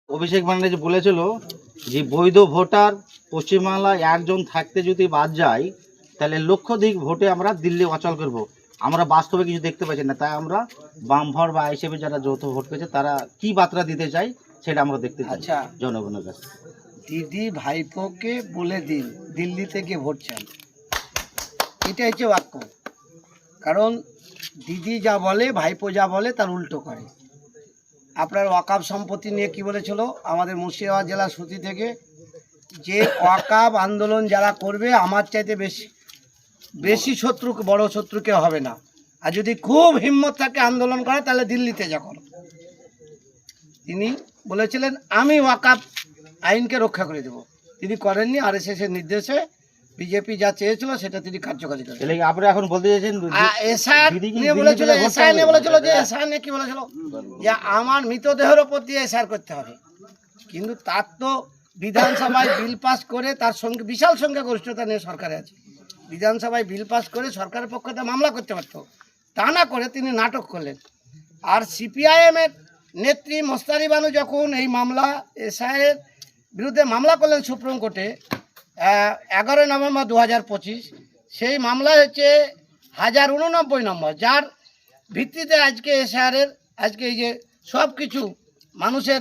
অভিষেক ব্যানার্জি বলেছিল যে বৈধ ভোটার পশ্চিমবাংলায় একজন থাকতে যদি বাদ যায় তাহলে লক্ষাধিক ভোটে আমরা দিল্লি অচল করব। আমরা বাস্তবে কিছু দেখতে পাচ্ছি না, তাই আমরা বামফ্রন্ট বা আইএসএফ যারা যৌথ ভোট পেয়েছে তারা কি বার্তা দিতে চাই সেটা আমরা দেখতে চাই আচ্ছা, জনগণের কাছে। দিদি ভাইপোকে বলে দিন দিল্লি থেকে ভোট চান, এটা হচ্ছে বাক্য। কারণ দিদি যা বলে ভাইপো যা বলে তার উল্টো করে। আপনার ওয়াকাব সম্পত্তি নিয়ে কি বলেছিল আমাদের মুর্শিদাবাদ জেলার সুতি থেকে, যে ওয়াকাব আন্দোলন যারা করবে আমার চাইতে বেশি শত্রু, বড় শত্রু কেউ হবে না। আর যদি খুব হিম্মত থাকে আন্দোলন করে তাহলে দিল্লিতে যা করো। তিনি বলেছিলেন আমি ওয়াকাব আইনকে রক্ষা করে দেব, তিনি করেননি। আরএসএস এর নির্দেশে বিজেপি যা চেয়েছিল সেটা তিনি কার্যকারী করেন। তাহলে আপনি এখন বলতে চাইছেন এসআইআর নিয়ে বলেছিল, এসআইআর নিয়ে বলেছিল যে এসআইআর নিয়ে কি বলেছিল যে আমার মৃতদেহের ওপর দিয়ে এসআইআর করতে হবে। কিন্তু তার তো বিধানসভায় বিল পাস করে তার সঙ্গে বিশাল সংখ্যাগরিষ্ঠতা নিয়ে সরকারে আছে, বিধানসভায় বিল পাস করে সরকারের পক্ষে তা মামলা করতে পারত, তা না করে তিনি নাটক করলেন। আর সিপিআইএমের নেত্রী মোস্তারি বানু যখন এই মামলা এসআইআর বিরুদ্ধে মামলা করলেন সুপ্রিম কোর্টে 11 নভেম্বর 2025, সেই মামলায় হচ্ছে 1089 নম্বর, যার ভিত্তিতে আজকে এসআইআরের আজকে এই যে সব কিছু মানুষের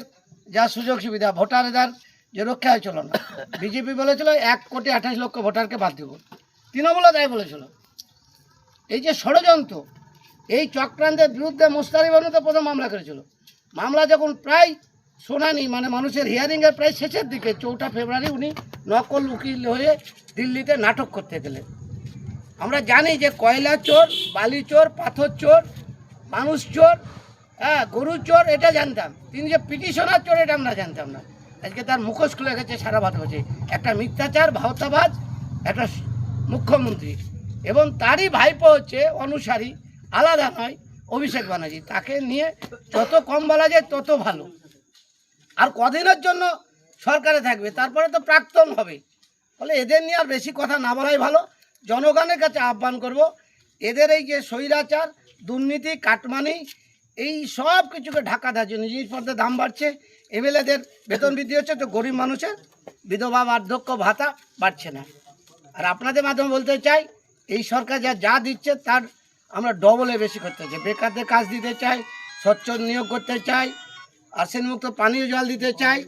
যা সুযোগ সুবিধা ভোটারদের যে রক্ষা হয়েছিল না। বিজেপি বলেছিল 1,28,00,000 ভোটারকে বাদ দেব, তৃণমূলও তাই বলেছিল। এই যে ষড়যন্ত্র, এই চক্রান্তের বিরুদ্ধে মোস্তারি বানু তো প্রথম মামলা করেছিল। মামলা যখন প্রায় শুনানি মানে মানুষের হিয়ারিংয়ের প্রায় শেষের দিকে 4 ফেব্রুয়ারি উনি নকল উকিল হয়ে দিল্লিতে নাটক করতে গেলেন। আমরা জানি যে কয়লা চোর, বালি চোর, পাথর চোর, মানুষ চোর, গরু চোর এটা জানতাম, তিনি যে পিটিশনার চোর এটা আমরা জানতাম না। আজকে তার মুখোশ খুলে গেছে সারা ভারতবর্ষে। একটা মিথ্যাচার ভাওতাবাজ একটা মুখ্যমন্ত্রী, এবং তারই ভাইপো হচ্ছে অনুসারী, আলাদা নয়, অভিষেক ব্যানার্জি। তাকে নিয়ে যত কম বলা যায় তত ভালো। আর কদিনের জন্য সরকারে থাকবে, তারপরে তো প্রাক্তন হবে। ফলে এদের নিয়ে আর বেশি কথা না বলাই ভালো। জনগণের কাছে আহ্বান করব, এদের এই যে স্বৈরাচার, দুর্নীতি, কাটমানি, এই সব কিছুকে ঢাকা দেওয়ার জন্য জিনিসপত্রের দাম বাড়ছে, এমএলএদের বেতন বৃদ্ধি হচ্ছে, তো গরিব মানুষের বিধবা বার্ধক্য ভাতা বাড়ছে না। আর আপনাদের মাধ্যমে বলতে চাই, এই সরকার যা দিচ্ছে তার আমরা ডবলে বেশি করতে চাই। বেকারদের কাজ দিতে চাই, স্বচ্ছ নিয়োগ করতে চাই, আর্সেনমুক্ত পানীয় জল দিতে চাই,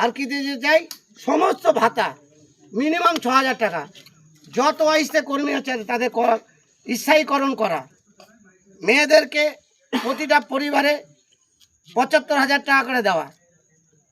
আর কি দিতে চাই, সমস্ত ভাতা মিনিমাম 6,000 টাকা, যত অস্থায়ী কর্মী আছে তাদের স্থায়ীকরণ করা, মেয়েদেরকে প্রতিটা পরিবারে 75,000 টাকা করে দেওয়া,